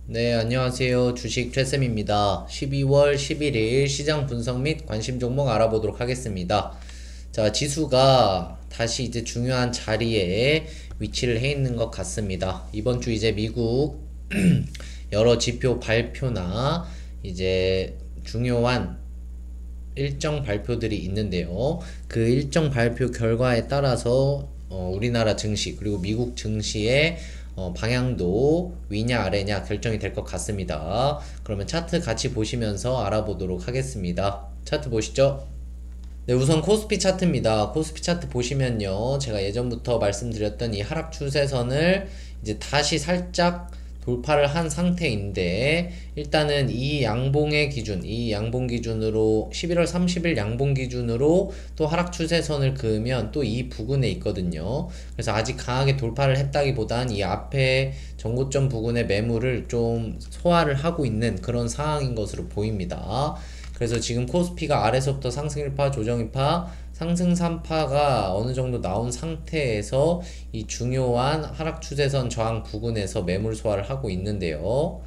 네, 안녕하세요. 주식 최쌤입니다. 12월 11일 시장 분석 및 관심 종목 알아보도록 하겠습니다. 자, 지수가 다시 이제 중요한 자리에 위치를 해 있는 것 같습니다. 이번 주 이제 미국 여러 지표 발표나 이제 중요한 일정 발표들이 있는데요. 그 일정 발표 결과에 따라서 우리나라 증시 그리고 미국 증시의 방향도 위냐 아래냐 결정이 될 것 같습니다. 그러면 차트 같이 보시면서 알아보도록 하겠습니다. 차트 보시죠. 네, 우선 코스피 차트입니다. 코스피 차트 보시면요, 제가 예전부터 말씀드렸던 이 하락 추세선을 이제 다시 살짝 돌파를 한 상태인데, 일단은 이 양봉의 기준, 이 양봉 기준으로 11월 30일 양봉 기준으로 또 하락 추세선을 그으면 또 이 부근에 있거든요. 그래서 아직 강하게 돌파를 했다기보단 이 앞에 전고점 부근의 매물을 좀 소화를 하고 있는 그런 상황인 것으로 보입니다. 그래서 지금 코스피가 아래서부터 상승 1파, 조정 2파, 상승 3파가 어느 정도 나온 상태에서 이 중요한 하락 추세선 저항 부근에서 매물 소화를 하고 있는데요.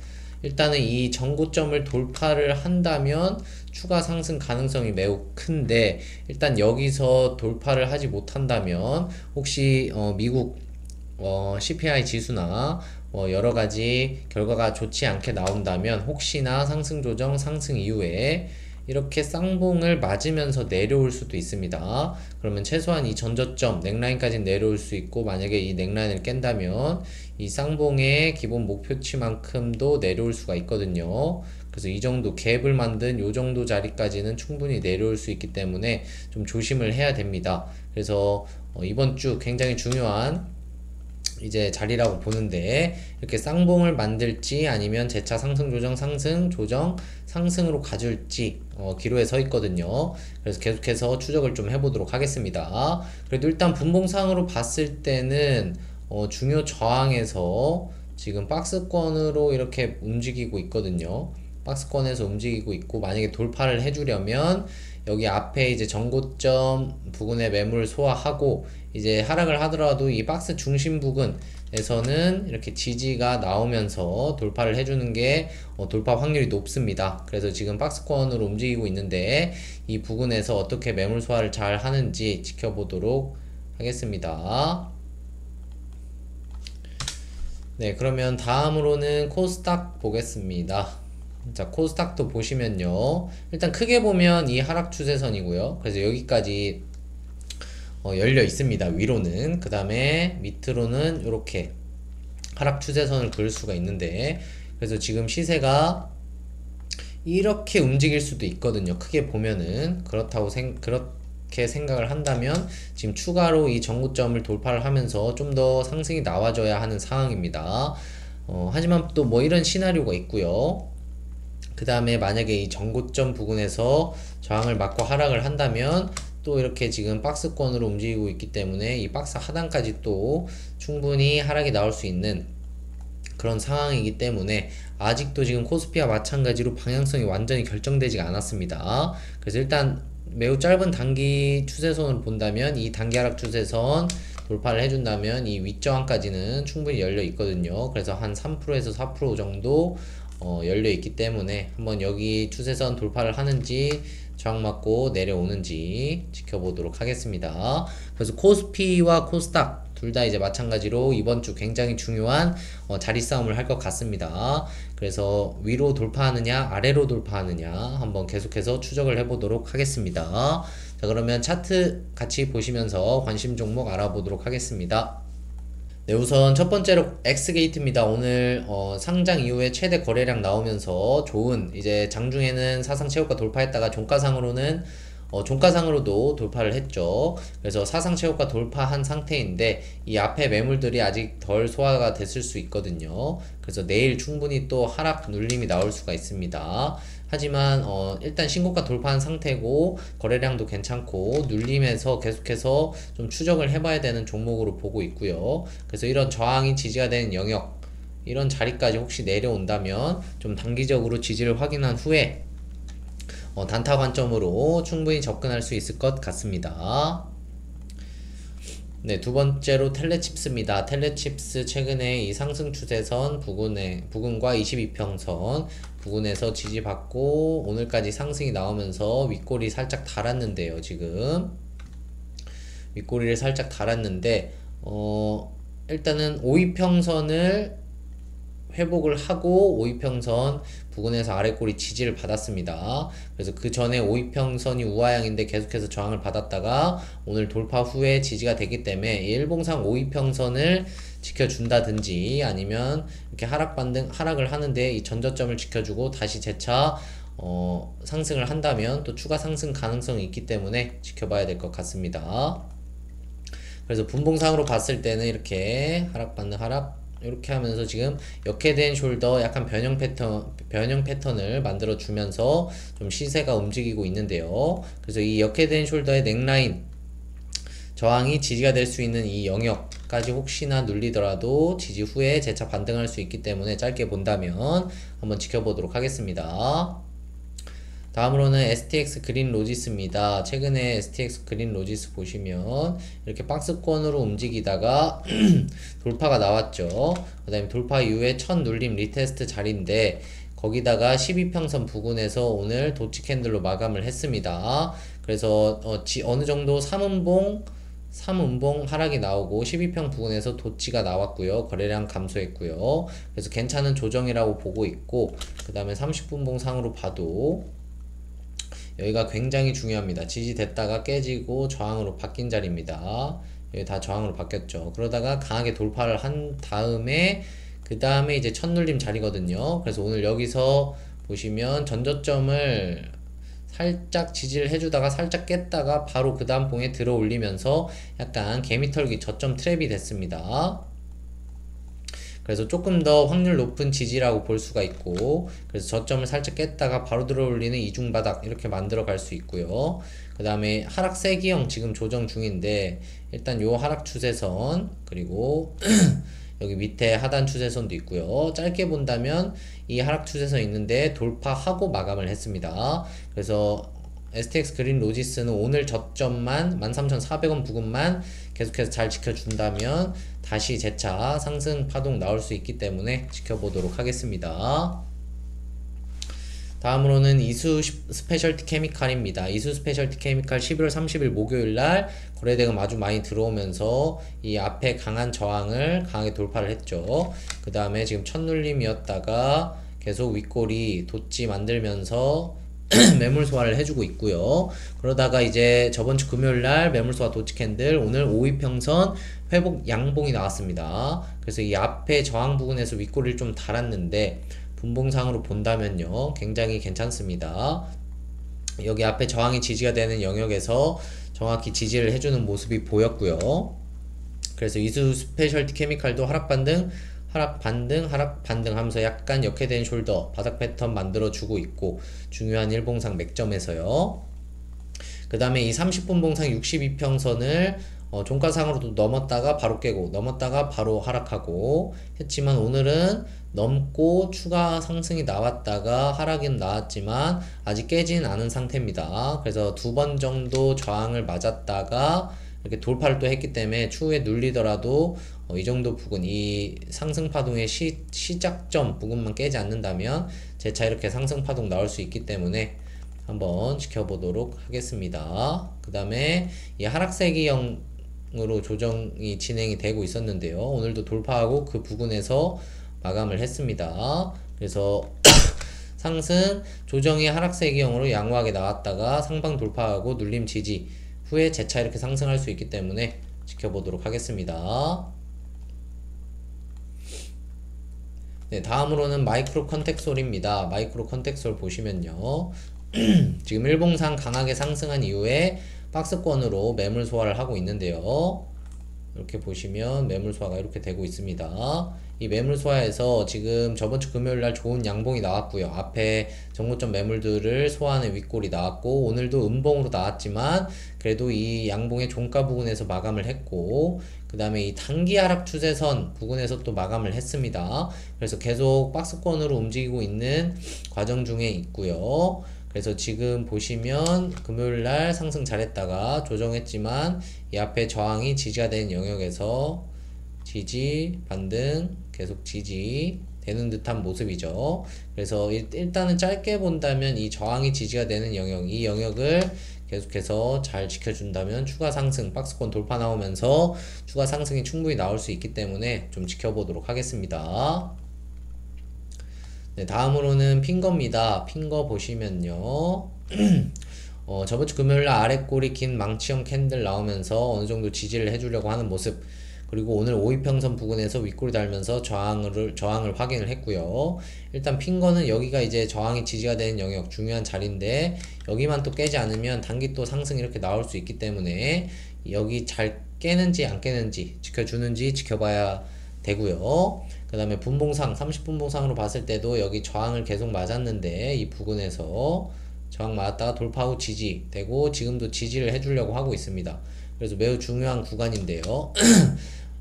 일단은 이 전고점을 돌파를 한다면 추가 상승 가능성이 매우 큰데, 일단 여기서 돌파를 하지 못한다면 혹시 미국 CPI 지수나 여러 가지 결과가 좋지 않게 나온다면 혹시나 상승 조정 상승 이후에 이렇게 쌍봉을 맞으면서 내려올 수도 있습니다. 그러면 최소한 이 전저점 넥라인까지 내려올 수 있고, 만약에 이 넥라인을 깬다면 이 쌍봉의 기본 목표치만큼도 내려올 수가 있거든요. 그래서 이 정도 갭을 만든 요 정도 자리까지는 충분히 내려올 수 있기 때문에 좀 조심을 해야 됩니다. 그래서 이번 주 굉장히 중요한 이제 자리라고 보는데, 이렇게 쌍봉을 만들지 아니면 재차 상승 조정 상승 조정 상승으로 가줄지 기로에 서 있거든요. 그래서 계속해서 추적을 좀 해보도록 하겠습니다. 그래도 일단 분봉상으로 봤을 때는 중요 저항에서 지금 박스권으로 이렇게 움직이고 있거든요. 박스권에서 움직이고 있고, 만약에 돌파를 해주려면 여기 앞에 이제 전고점 부근의 매물을 소화하고 이제 하락을 하더라도 이 박스 중심 부근에서는 이렇게 지지가 나오면서 돌파를 해주는 게 돌파 확률이 높습니다. 그래서 지금 박스권으로 움직이고 있는데, 이 부근에서 어떻게 매물 소화를 잘 하는지 지켜보도록 하겠습니다. 네, 그러면 다음으로는 코스닥 보겠습니다. 자, 코스닥도 보시면요, 일단 크게 보면 이 하락 추세선이고요. 그래서 여기까지 열려 있습니다. 위로는. 그 다음에 밑으로는 이렇게 하락 추세선을 그을 수가 있는데, 그래서 지금 시세가 이렇게 움직일 수도 있거든요. 크게 보면은. 그렇게 생각을 한다면 지금 추가로 이 전고점을 돌파를 하면서 좀 더 상승이 나와줘야 하는 상황입니다. 하지만 또 뭐 이런 시나리오가 있고요. 그 다음에 만약에 이 전고점 부근에서 저항을 맞고 하락을 한다면 또 이렇게 지금 박스권으로 움직이고 있기 때문에 이 박스 하단까지 또 충분히 하락이 나올 수 있는 그런 상황이기 때문에, 아직도 지금 코스피와 마찬가지로 방향성이 완전히 결정되지가 않았습니다. 그래서 일단 매우 짧은 단기 추세선으로 본다면 이 단기 하락 추세선 돌파를 해준다면 이 윗저항까지는 충분히 열려 있거든요. 그래서 한 3%에서 4% 정도 열려 있기 때문에 한번 여기 추세선 돌파를 하는지 저항 맞고 내려오는지 지켜보도록 하겠습니다. 그래서 코스피와 코스닥 둘 다 이제 마찬가지로 이번 주 굉장히 중요한 자리 싸움을 할 것 같습니다. 그래서 위로 돌파하느냐 아래로 돌파하느냐 한번 계속해서 추적을 해보도록 하겠습니다. 자, 그러면 차트 같이 보시면서 관심 종목 알아보도록 하겠습니다. 네, 우선 첫 번째로 엑스게이트입니다. 오늘 상장 이후에 최대 거래량 나오면서 좋은, 이제 장중에는 사상 최고가 돌파했다가 종가상으로도 돌파를 했죠. 그래서 사상 최고가 돌파한 상태인데 이 앞에 매물들이 아직 덜 소화가 됐을 수 있거든요. 그래서 내일 충분히 또 하락 눌림이 나올 수가 있습니다. 하지만 일단 신고가 돌파한 상태고 거래량도 괜찮고 눌림에서 계속해서 좀 추적을 해봐야 되는 종목으로 보고 있고요. 그래서 이런 저항이 지지가 되는 영역, 이런 자리까지 혹시 내려온다면 좀 단기적으로 지지를 확인한 후에 단타 관점으로 충분히 접근할 수 있을 것 같습니다. 네, 두 번째로 텔레칩스입니다. 텔레칩스 최근에 이 상승 추세선 부근과 22평선 부근에서 지지받고 오늘까지 상승이 나오면서 윗꼬리 살짝 달았는데요. 지금 윗꼬리를 살짝 달았는데 일단은 52평선을 회복을 하고 52평선 부근에서 아래꼬리 지지를 받았습니다. 그래서 그 전에 52평선이 우하향인데 계속해서 저항을 받았다가 오늘 돌파 후에 지지가 되기 때문에 일봉상 52평선을 지켜준다든지 아니면 이렇게 하락을 하는데 이 전저점을 지켜주고 다시 재차 상승을 한다면 또 추가 상승 가능성이 있기 때문에 지켜봐야 될 것 같습니다. 그래서 분봉상으로 봤을 때는 이렇게 하락 이렇게 하면서 지금 역회된 숄더 약간 변형 패턴을 만들어 주면서 좀 시세가 움직이고 있는데요. 그래서 이 역회된 숄더의 넥라인 저항이 지지가 될 수 있는 이 영역까지 혹시나 눌리더라도 지지 후에 재차 반등할 수 있기 때문에 짧게 본다면 한번 지켜보도록 하겠습니다. 다음으로는 STX 그린 로지스입니다. 최근에 STX 그린 로지스 보시면 이렇게 박스권으로 움직이다가 돌파가 나왔죠. 그 다음에 돌파 이후에 첫 눌림 리테스트 자리인데 거기다가 12평선 부근에서 오늘 도치 캔들로 마감을 했습니다. 그래서 어느 정도 3음봉 하락이 나오고 12평 부근에서 도치가 나왔고요. 거래량 감소했고요. 그래서 괜찮은 조정이라고 보고 있고 그 다음에 30분봉 상으로 봐도 여기가 굉장히 중요합니다. 지지됐다가 깨지고 저항으로 바뀐 자리입니다. 여기 다 저항으로 바뀌었죠. 그러다가 강하게 돌파를 한 다음에 그 다음에 이제 첫눌림 자리거든요. 그래서 오늘 여기서 보시면 전저점을 살짝 지지를 해주다가 살짝 깼다가 바로 그 다음 봉에 들어 올리면서 약간 개미털기 저점 트랩이 됐습니다. 그래서 조금 더 확률 높은 지지라고 볼 수가 있고 그래서 저점을 살짝 깼다가 바로 들어올리는 이중바닥 이렇게 만들어 갈 수 있고요. 그 다음에 하락 세기형 지금 조정 중인데 일단 요 하락 추세선 그리고 여기 밑에 하단 추세선도 있고요. 짧게 본다면 이 하락 추세선 있는데 돌파하고 마감을 했습니다. 그래서 STX 그린 로지스는 오늘 저점만 13,400원 부근만 계속해서 잘 지켜준다면 다시 재차 상승 파동 나올 수 있기 때문에 지켜보도록 하겠습니다. 다음으로는 이수 스페셜티 케미칼입니다. 이수 스페셜티 케미칼 11월 30일 목요일날 거래대금 아주 많이 들어오면서 이 앞에 강한 저항을 강하게 돌파를 했죠. 그 다음에 지금 첫눌림이었다가 계속 윗꼬리 돋지 만들면서 매물 소화를 해주고 있고요. 그러다가 이제 저번주 금요일날 매물 소화 도치 캔들 오늘 5위평선 회복 양봉이 나왔습니다. 그래서 이 앞에 저항 부근에서 윗꼬리를 좀 달았는데 분봉상으로 본다면요 굉장히 괜찮습니다. 여기 앞에 저항이 지지가 되는 영역에서 정확히 지지를 해주는 모습이 보였고요. 그래서 이수 스페셜티 케미칼도 하락 반등 하면서 약간 역회된 숄더 바닥 패턴 만들어 주고 있고 중요한 일봉상 맥점에서요. 그 다음에 이 30분 봉상 62평선을 종가상으로도 넘었다가 바로 깨고 넘었다가 바로 하락하고 했지만 오늘은 넘고 추가 상승이 나왔다가 하락은 나왔지만 아직 깨지는 않은 상태입니다. 그래서 두 번 정도 저항을 맞았다가 이렇게 돌파를 또 했기 때문에 추후에 눌리더라도 이 정도 부근, 이 상승파동의 시작점 부근만 깨지 않는다면 재차 이렇게 상승파동 나올 수 있기 때문에 한번 지켜보도록 하겠습니다. 그 다음에 이 하락세기형으로 조정이 진행이 되고 있었는데요. 오늘도 돌파하고 그 부근에서 마감을 했습니다. 그래서 상승 조정이 하락세기형으로 양호하게 나왔다가 상방 돌파하고 눌림 지지 후에 재차 이렇게 상승할 수 있기 때문에 지켜보도록 하겠습니다. 네, 다음으로는 마이크로 컨택솔입니다. 마이크로 컨택솔 보시면요. 지금 일봉상 강하게 상승한 이후에 박스권으로 매물 소화를 하고 있는데요. 이렇게 보시면 매물 소화가 이렇게 되고 있습니다. 이 매물 소화에서 지금 저번주 금요일날 좋은 양봉이 나왔고요. 앞에 정고점 매물들을 소화하는 윗골이 나왔고 오늘도 음봉으로 나왔지만 그래도 이 양봉의 종가 부근에서 마감을 했고 그 다음에 이 단기 하락 추세선 부근에서 또 마감을 했습니다. 그래서 계속 박스권으로 움직이고 있는 과정 중에 있고요. 그래서 지금 보시면 금요일날 상승 잘했다가 조정했지만 이 앞에 저항이 지지가 되는 영역에서 지지, 반등, 계속 지지 되는 듯한 모습이죠. 그래서 일단은 짧게 본다면 이 저항이 지지가 되는 영역, 이 영역을 계속해서 잘 지켜준다면 추가 상승, 박스권 돌파 나오면서 추가 상승이 충분히 나올 수 있기 때문에 좀 지켜보도록 하겠습니다. 네, 다음으로는 핑거입니다. 핑거 보시면요. 저번주 금요일날 아랫골이 긴 망치형 캔들 나오면서 어느정도 지지를 해주려고 하는 모습, 그리고 오늘 5이평선 부근에서 윗골이 달면서 저항을 확인을 했고요. 일단 핑거는 여기가 이제 저항이 지지가 되는 영역, 중요한 자리인데 여기만 또 깨지 않으면 단기 또 상승이 이렇게 나올 수 있기 때문에 여기 잘 깨는지 안 깨는지 지켜주는지 지켜봐야 되고요. 그 다음에 분봉상, 30분봉상으로 봤을 때도 여기 저항을 계속 맞았는데 이 부근에서 저항 맞았다가 돌파 후 지지 되고 지금도 지지를 해주려고 하고 있습니다. 그래서 매우 중요한 구간인데요.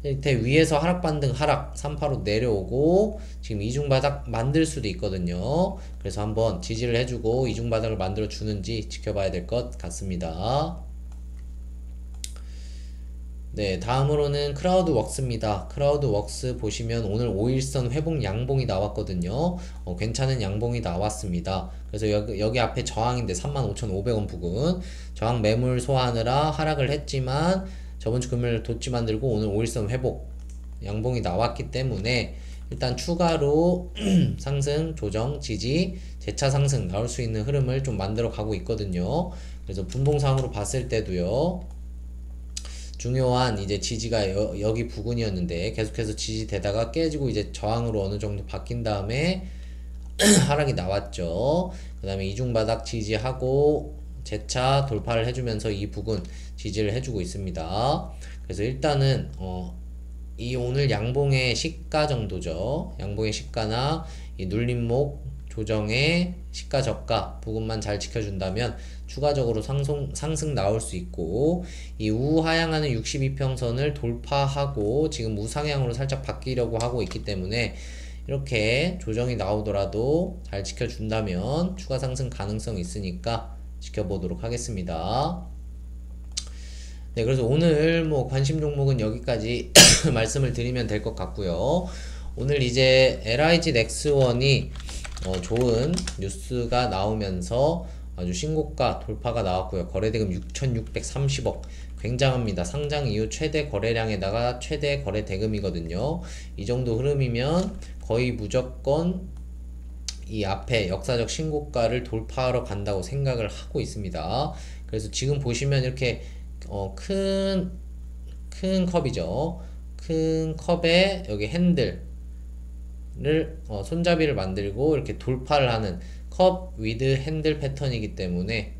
밑에 위에서 하락 반등 하락 385 내려오고 지금 이중바닥 만들 수도 있거든요. 그래서 한번 지지를 해주고 이중바닥을 만들어 주는지 지켜봐야 될 것 같습니다. 네, 다음으로는 크라우드웍스입니다. 크라우드웍스 보시면 오늘 5일선 회복 양봉이 나왔거든요. 괜찮은 양봉이 나왔습니다. 그래서 여기 앞에 저항인데 35,500원 부근 저항 매물 소화하느라 하락을 했지만 저번주 금요일 도치 만들고 오늘 5일선 회복 양봉이 나왔기 때문에 일단 추가로 상승, 조정, 지지, 재차 상승 나올 수 있는 흐름을 좀 만들어 가고 있거든요. 그래서 분봉상으로 봤을 때도요. 중요한 이제 지지가 여기 부근이었는데 계속해서 지지되다가 깨지고 이제 저항으로 어느 정도 바뀐 다음에 하락이 나왔죠. 그 다음에 이중바닥 지지하고 재차 돌파를 해주면서 이 부근 지지를 해주고 있습니다. 그래서 일단은 이 오늘 양봉의 시가 정도죠. 양봉의 시가나 이 눌림목 조정의 시가 저가 부분만 잘 지켜준다면 추가적으로 상승 나올 수 있고 이 우하향하는 62평선을 돌파하고 지금 우상향으로 살짝 바뀌려고 하고 있기 때문에 이렇게 조정이 나오더라도 잘 지켜준다면 추가 상승 가능성이 있으니까 지켜보도록 하겠습니다. 네, 그래서 오늘 뭐 관심 종목은 여기까지 말씀을 드리면 될 것 같고요. 오늘 이제 LIG 넥스원이 좋은 뉴스가 나오면서 아주 신고가 돌파가 나왔고요. 거래대금 6,630억 굉장합니다. 상장 이후 최대 거래량에다가 최대 거래대금이거든요. 이 정도 흐름이면 거의 무조건 이 앞에 역사적 신고가를 돌파하러 간다고 생각을 하고 있습니다. 그래서 지금 보시면 이렇게 큰 컵이죠. 큰 컵에 여기 핸들을 손잡이를 만들고 이렇게 돌파를 하는 컵 위드 핸들 패턴이기 때문에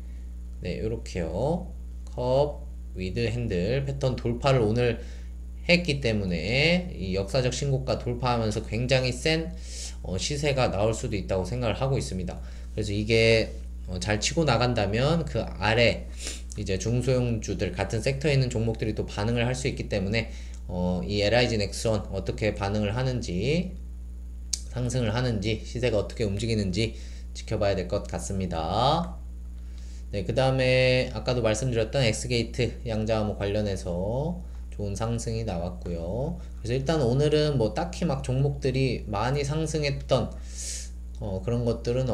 네, 요렇게요. 컵 위드 핸들 패턴 돌파를 오늘 했기 때문에 이 역사적 신고가 돌파하면서 굉장히 센 시세가 나올 수도 있다고 생각을 하고 있습니다. 그래서 이게 잘 치고 나간다면 그 아래 이제 중소형주들 같은 섹터에 있는 종목들이 또 반응을 할 수 있기 때문에 이 LIG 넥스원 어떻게 반응을 하는지 상승을 하는지 시세가 어떻게 움직이는지 지켜봐야 될 것 같습니다. 네, 그 다음에 아까도 말씀드렸던 엑스게이트 양자암호 관련해서 좋은 상승이 나왔고요. 그래서 일단 오늘은 뭐 딱히 막 종목들이 많이 상승했던 그런 것들은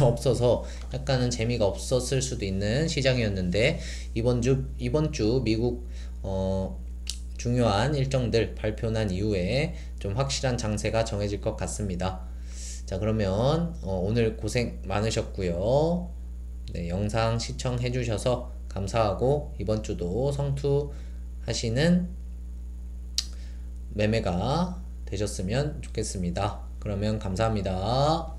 없어서 약간은 재미가 없었을 수도 있는 시장이었는데 이번 주 미국 중요한 일정들 발표 난 이후에 좀 확실한 장세가 정해질 것 같습니다. 자, 그러면 오늘 고생 많으셨고요. 네, 영상 시청해 주셔서 감사하고 이번 주도 성투하시는 매매가 되셨으면 좋겠습니다. 그러면 감사합니다.